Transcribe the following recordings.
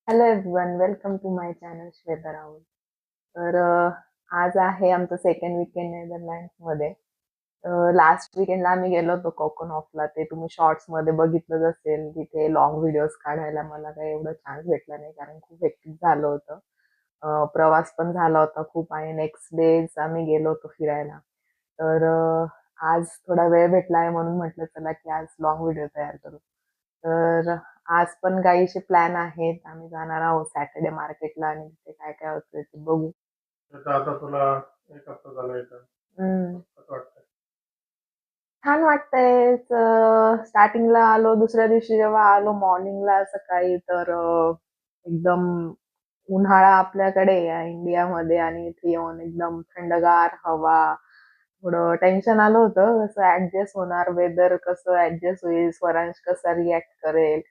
Hello everyone, welcome to my channel Shweta Rahul. तर आज आहे आमचं सेकंड वीकेंड नेदरलँड्समध्ये. लास्ट वीकेंडला आम्ही गेलो होतो कोकण ऑफला. ते तुम्ही शॉर्ट्समध्ये बघितलंच असेल. तिथे लॉंग व्हिडिओज काढायला मला काही एवढं चान्स भेटला नाही कारण खूप हेक्टिक झालं होतं. प्रवास पण झाला होता खूप आणि नेक्स्ट डेज आम्ही गेलो होतो फिरायला. तर आज थोडा वेळ भेटला आहे म्हणून म्हटलं चला की आज लॉंग व्हिडिओ तयार करू. तर आज पण काहीशे प्लॅन आहेत. आम्ही जाणार आहोत सॅटर्डे मार्केटला आणि तिथे काय काय होतं ते बघू. आता तुला 1 हफ्ता झाला इथं. हम्म. कसं वाटतंय? छान वाटतंय. स्टार्टिंगला आलो, दुसऱ्या दिवशी जेव्हा आलो मॉर्निंगला सकाळी तर एकदम उन्हाळा आपल्याकडे या इंडियामध्ये आणि इथे येऊन एकदम थंडगार हवा. थोडं टेन्शन आलं होतं कसं ऍडजस्ट होणार, वेदर कसं ऍडजस्ट होईल, स्वरांश कसा रिॲक्ट करेल.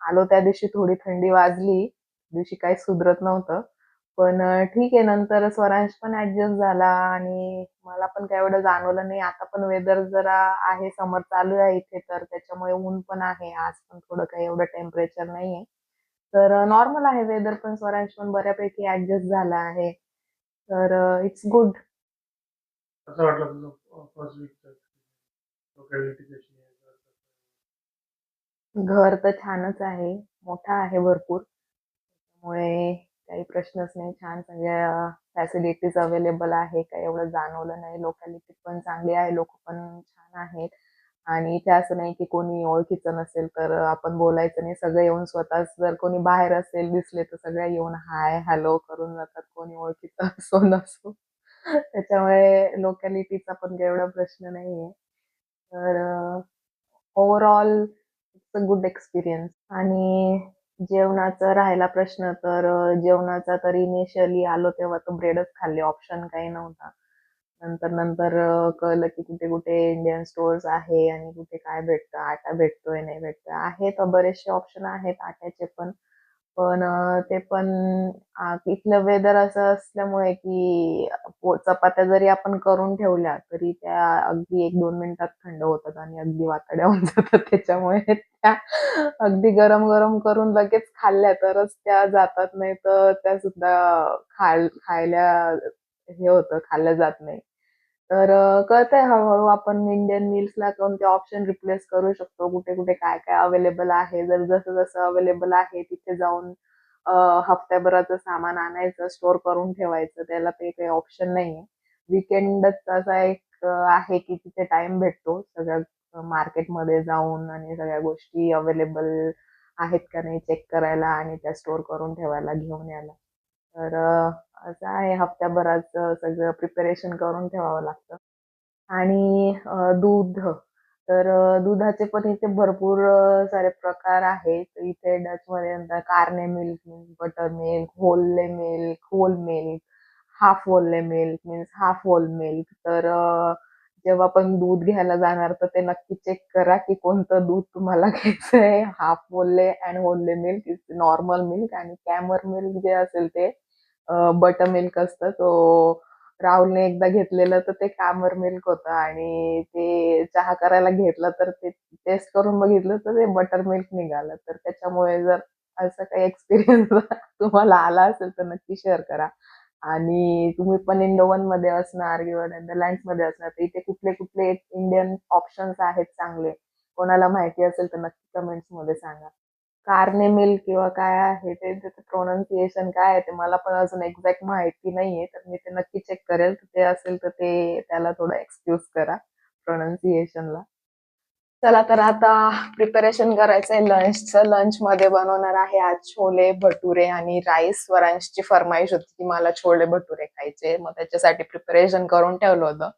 आलो त्या दिवशी थोडी थंडी वाजली, दिवशी काही सुधरत नव्हतं. पण ठीक आहे, नंतर स्वरांश पण ऍडजस्ट झाला आणि मला पण काही एवढं जाणवलं नाही. आता पण वेदर जरा आहे, समर चालू आहे इथे तर त्याच्यामुळे ऊन पण आहे. आज पण थोडं काही एवढं टेम्परेचर नाहीये. तर नॉर्मल आहे वेदर, पण स्वरांश पण बऱ्यापैकी ऍडजस्ट झाला आहे. तर इट्स गुड. कसं वाटलं तुझं फर्स्ट वीकचं लोकॅलिटी कशी आहे? घर तर छानच आहे, मोठा आहे भरपूर. त्यामुळे काही प्रश्नच नाही. छान सगळ्या फॅसिलिटीज अवेलेबल आहे. काही एवढं जाणवलं नाही. लोकॅलिटी पण चांगली आहे, लोक पण छान आहेत. आणि इथे असं नाही की कोणी ओळखीचं नसेल तर आपण बोलायचं नाही. सगळे येऊन स्वतःच, जर कोणी बाहेर असेल दिसले तर सगळे येऊन हाय हॅलो करून जातात, कोणी ओळखीचं असो नसो. त्याच्यामुळे लोकॅलिटीचा पण काही एवढा प्रश्न नाहीये. तर overall it's a good experience. आणि जेवणाचा राहिला प्रश्न तर जेवणाचा तर इनिशियली आलो तेव्हा तर ब्रेडच खाल्ले, ऑप्शन काही नव्हता. नंतर नंतर कळलं की कुठे कुठे इंडियन स्टोअर्स आहे आणि कुठे काय भेटतं, आटा भेटतोय नाही भेटतोय. आहेत बरेचसे ऑप्शन आहेत आट्याचे पण. पण ते पण इथलं वेदर असं असल्यामुळे की चपात्या जरी आपण करून ठेवल्या तरी त्या अगदी 1-2 मिनिटात थंड होतात आणि अगदी वातड्या होऊन जातात. त्याच्यामुळे त्या अगदी गरम गरम करून लगेच खाल्ल्या तरच त्या जातात, नाही तर त्या सुद्धा खायला हे होतं, खाल्ल्या जात नाही. तर कळतंय हळूहळू आपण इंडियन मील्सला कोणते ऑप्शन रिप्लेस करू शकतो, कुठे कुठे काय काय अवेलेबल आहे. जर जसं जसं अवेलेबल आहे तिथे जाऊन हफ्त्याभराचं सामान आणायचं, स्टोअर करून ठेवायचं. त्याला ते काही ऑप्शन नाहीये. वीकेंडच असा एक आहे की तिथे टाइम भेटतो सगळ्या मार्केटमध्ये जाऊन आणि सगळ्या गोष्टी अवेलेबल आहेत का नाही चेक करायला आणि त्या स्टोअर करून ठेवायला, घेऊन यायला. तर असं आहे, हफ्त्याभराचं सगळं प्रिपरेशन करून ठेवावं लागतं. आणि दूध, तर दुधाचे पण इथे भरपूर सारे प्रकार आहेत. इथे डचमध्ये म्हणतात कार्ने milk, butter milk, whole milk, whole milk, half whole milk means half whole milk. तर जेव्हा पण दूध घ्यायला जाणार तर ते नक्की चेक करा की कोणतं दूध तुम्हाला घ्यायचंय. Half whole and whole milk is normal milk आणि कॅमर मिल्क जे असेल ते बटर मिल्क असतं. तो राहुलने एकदा घेतलेलं तर ते कॅमर मिल्क होतं आणि ते चहा करायला घेतलं तर ते टेस्ट करून बघितलं तर ते बटर मिल्क निघालं. तर त्याच्यामुळे जर असं काही एक्सपिरियन्स तुम्हाला आला असेल तर नक्की शेअर करा. आणि तुम्ही पण इंडोवन मध्ये असणार किंवा नेदरलँड्स मध्ये असणार तर इथे कुठले कुठले इंडियन ऑप्शन्स आहेत चांगले, कोणाला माहिती असेल तर नक्की कमेंट्स मध्ये सांगा. कार्ने मिल्क किंवा काय आहे ते, त्याचं प्रोनाउन्सिएशन काय आहे ते मला पण अजून एक्झॅक्ट माहिती नाहीये. तर मी ते नक्की चेक करेल. तर ते असेल तर ते त्याला थोडं एक्सक्यूज करा प्रोनाउन्सिएशनला. चला तर आता प्रिपरेशन करायचंय लंचचं. लंच मध्ये बनवणार आहे आज छोले भटुरे आणि राईस. वरांची फरमाईश होती की मला छोले भटुरे खायचे, मग त्याच्यासाठी प्रिपरेशन करून ठेवलं होतं.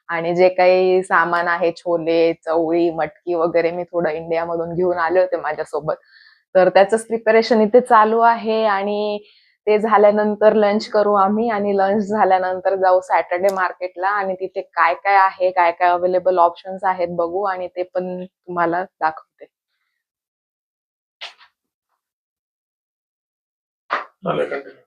आणि जे काही सामान आहे, छोले, चवळी, मटकी वगैरे, मी थोडं इंडियामधून घेऊन आले होते माझ्यासोबत. तर त्याचंच प्रिपरेशन इथे चालू आहे. आणि ते झाल्यानंतर लंच करू आम्ही आणि लंच झाल्यानंतर जाऊ सॅटर्डे मार्केटला आणि तिथे काय काय आहे, काय काय अवेलेबल ऑप्शन्स आहेत बघू आणि ते पण तुम्हाला दाखवते. चालेल, कंटिन्यू.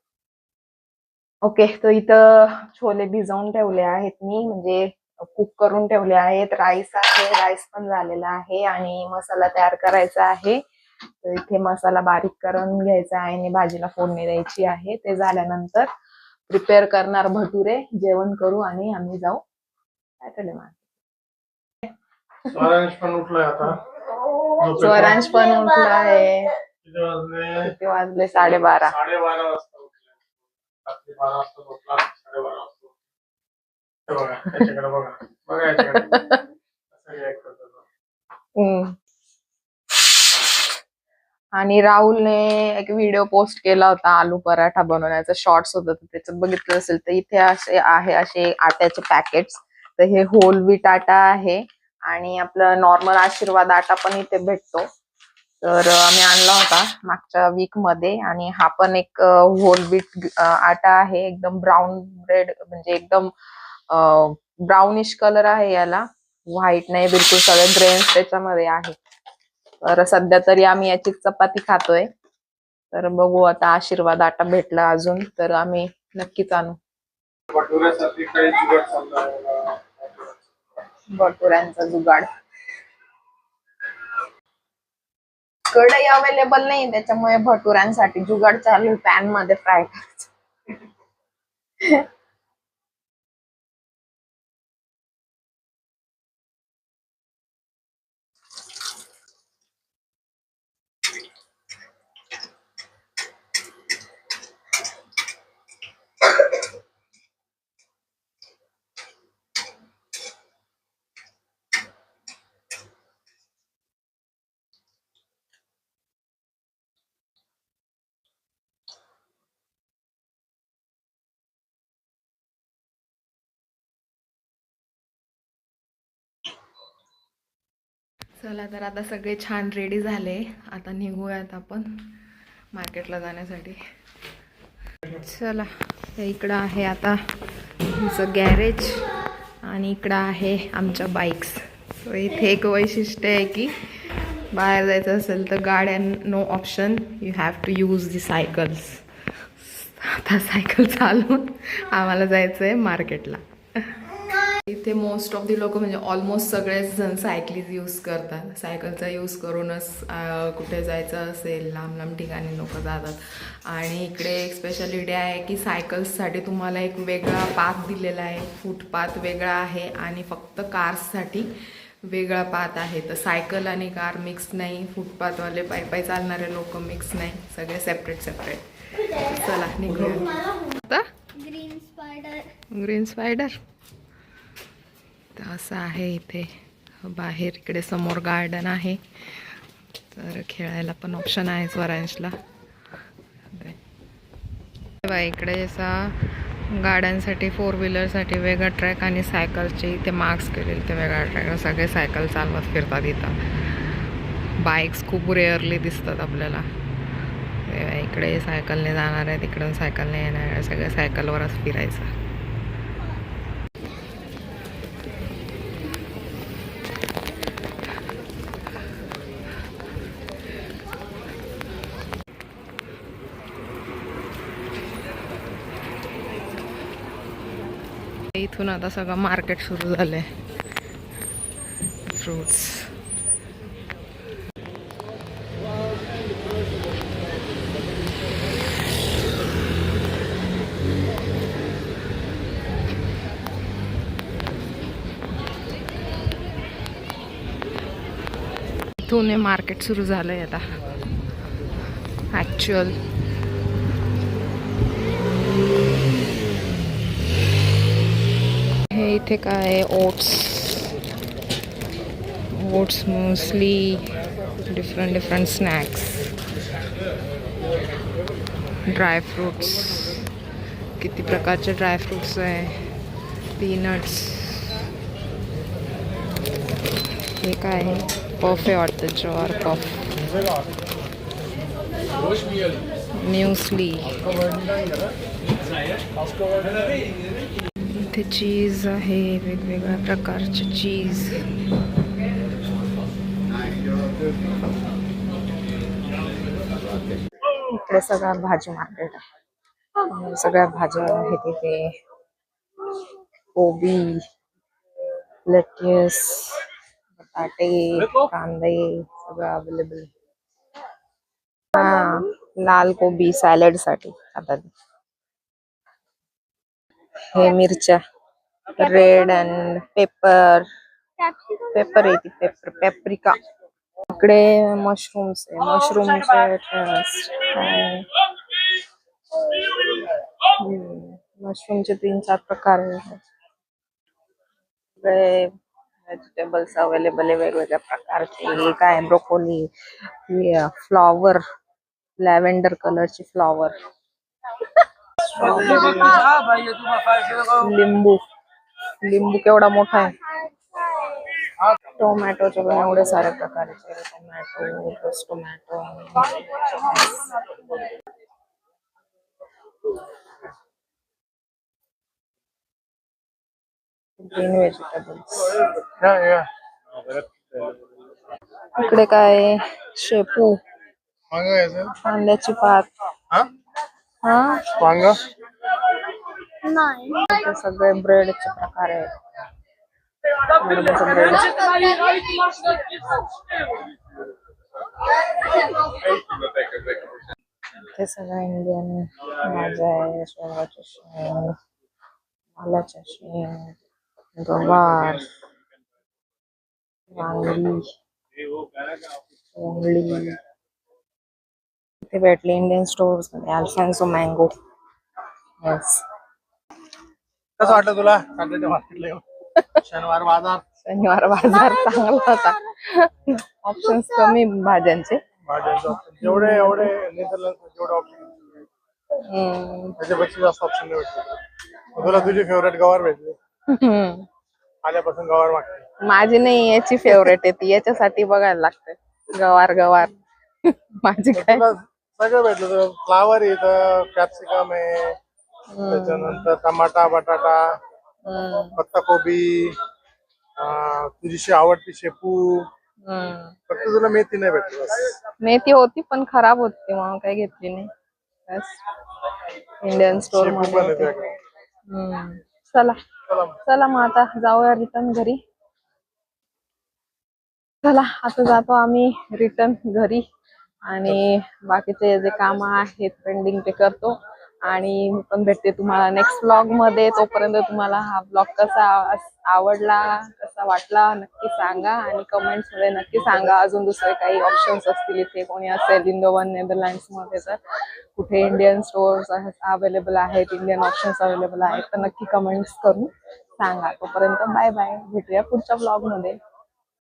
ओके, तर इथं छोले भिजवून ठेवले आहेत मी, म्हणजे कुक करून ठेवले आहेत. राईस आहे, राईस पण झालेला आहे आणि मसाला तयार करायचा आहे. तर इथे मसाला बारीक करून घ्यायचा आहे आणि भाजीला फोडणी द्यायची आहे. ते झाल्यानंतर प्रिपेअर करणार भटुरे, जेवण करू आणि आम्ही जाऊ सॅटर्डे मार्केट. स्वरांश पण उठलाय आता. स्वरांश पण उठला आहे. किती वाजले 12:30. 12:30 वाजता उठलाय. रात्री 12 वाजता झोपला, 12:30 वाजता. बघा त्याच्याकडे बघा. बघा याच्याकडे. असं रिॲक्ट करतो. आणि राहुलने एक व्हिडिओ पोस्ट केला होता आलू पराठा बनवण्याचा, शॉर्ट्स होतं, त्याच्यात बघितलं असेल तर इथे असे आट्याचे पॅकेट्स. तर हे होल व्हीट आटा आहे आणि आपलं नॉर्मल आशीर्वाद आटा पण इथे भेटतो. तर आम्ही आणला होता मागच्या वीक मध्ये आणि हा पण एक होल व्हीट आटा आहे. एकदम ब्राऊन ब्रेड, म्हणजे एकदम ब्राउनिश कलर आहे याला, व्हाईट नाही बिलकुल, सगळे ग्रेन्स त्याच्यामध्ये आहे. तर सध्या तरी आम्ही याचीच चपाती खातोय. तर बघू आता, आशीर्वाद आटा भेटला अजून तर आम्ही नक्कीच आणू. भटुऱ्यांचा जुगाड. कढई अवेलेबल नाही त्याच्यामुळे भटुऱ्यांसाठी जुगाड चालू आहे, पॅन मध्ये फ्राय करायचं. चला तर आता सगळे छान रेडी झाले. आता निघूयात आपण मार्केटला जाण्यासाठी. चला, इकडं आहे आता आमचं गॅरेज आणि इकडं आहे आमच्या बाईक्स. सो इथे एक वैशिष्ट्य आहे की बाहेर जायचं असेल तर गाड्या no option, you have to use the cycles. आता सायकल चालवून आम्हाला जायचं आहे मार्केटला. इथे मोस्ट ऑफ दी लोक, म्हणजे ऑलमोस्ट सगळेच जण सायकलीज यूज करतात. सायकलचा यूज करूनच कुठे जायचं असेल लांब लांब ठिकाणी लोक जातात. आणि इकडे एक स्पेशालिटी आहे की सायकल्ससाठी तुम्हाला एक वेगळा पाथ दिलेला आहे, फुटपाथ वेगळा आहे आणि फक्त कार्ससाठी वेगळा पाथ आहे. तर सायकल आणि कार मिक्स नाही, फुटपाथवाले पायी चालणारे लोक मिक्स नाही, सगळे सेपरेट सेपरेट. चला निघूया. ग्रीन स्पायडर तर असं आहे इथे बाहेर. इकडे समोर गार्डन आहे, तर खेळायला पण ऑप्शन आहे स्वरांशला. इकडे असा गाड्यांसाठी, फोर व्हीलरसाठी वेगळा ट्रॅक आणि सायकलचे इथे मार्क्स केलेले ते वेगळा ट्रॅक. सगळे सायकल चालवत फिरतात इथं. बाईक्स खूप रेअरली दिसतात आपल्याला. इकडे सायकलने जाणार आहे, तिकडून सायकलने येणार आहे, सगळं सायकलवरच फिरायचं. इथून आता सगळं मार्केट सुरू झालंय. फ्रुट्स. इथून हे मार्केट सुरू झालंय आता ऍक्च्युअल. हे इथे काय, oats mostly, different snacks, dry fruits. किती प्रकारचे ड्रायफ्रूट्स आहे, पीनट्स. हे काय आहे, पफ आहे वाटतं, ज्वार पफ, म्यूस्ली. इथे चीज आहे, वेगवेगळ्या प्रकारचे चीज. इकडे सगळं भाजी मार्केट आहे, सगळ्या भाज्या आहेत इथे. कोबी, लेट्युस, बटाटे, कांदे सगळं अवेलेबल. हा, लाल कोबी सॅलड साठी आता हे मिरच्या रेड अँड पेपर पेपर आहे ती पेपर पेप्रिका. इकडे मशरूम्स आहे, मशरूमचे 3-4 प्रकार आहेत. व्हेजिटेबल्स अवेलेबल आहे वेगवेगळ्या प्रकारचे. काय ब्रोकोली, फ्लॉवर, लॅव्हेंडर कलरची फ्लॉवर, लिंबू लिंबू केवढा मोठा आहे. टोमॅटोचे पण एवढे सारे प्रकारचे टोमॅटो, टोमॅटो, ग्रीन व्हेजिटेबल्स. इकडे काय शेपू, कांद्याची पात, हा इथे सगळे ब्रेडचे प्रकार आहेत. हे सगळं इंडियन भाज्या आहे. शेंगाची शेंग, आल्याच्या शेंग, गवार, वांगी, कोंबडी. इथे भेटले इंडियन स्टोर्स मध्ये अल्फान्सो मँगो. येस. कसं वाटलं तुला कांद्याच्या मार्केटला येऊन? शनिवार बाजार चांगला होता. ऑप्शन्स कमी भाज्यांचे. भाज्यांचे ऑप्शन जेवढे एवढे नेदरलँड जेवढे ऑप्शन त्याच्यापेक्षा जास्त ऑप्शन नाही भेटले. तुला तुझी फेवरेट गवार भेटली. आल्यापासून गवार मागते. माझी नाही, याची फेवरेट आहे ती. याच्यासाठी बघायला लागते गवार गवार. माझी काय सगळं भेटलं तुला. फ्लावर आहे इथं, कॅप्सिकम आहे, त्याच्यानंतर टमाटा, बटाटा, पत्ताकोबी, तुझी आवडती शेपू. फक्त तुला मेथी नाही भेटली बस. मेथी होती पण खराब होती म्हणून काही घेतली नाही. बस इंडियन स्टोर मध्ये. चला चला मग आता जाऊया रिटर्न घरी. चला आता जातो आम्ही रिटर्न घरी आणि बाकीचे जे काम आहेत पेंडिंग ते करतो. आणि मी पण भेटते तुम्हाला नेक्स्ट व्लॉग मध्ये. तोपर्यंत तुम्हाला हा व्लॉग कसा आवडला, कसा वाटला नक्की सांगा आणि कमेंट्स मध्ये नक्की सांगा. अजून दुसरे काही ऑप्शन्स असतील इथे कोणी असेल इंडोवन नेदरलँड्स मध्ये तर कुठे इंडियन स्टोर्स अवेलेबल आहेत, इंडियन ऑप्शन्स अवेलेबल आहेत तर नक्की कमेंट्स करून सांगा. तोपर्यंत बाय बाय. भेटूया पुढच्या व्लॉग मध्ये.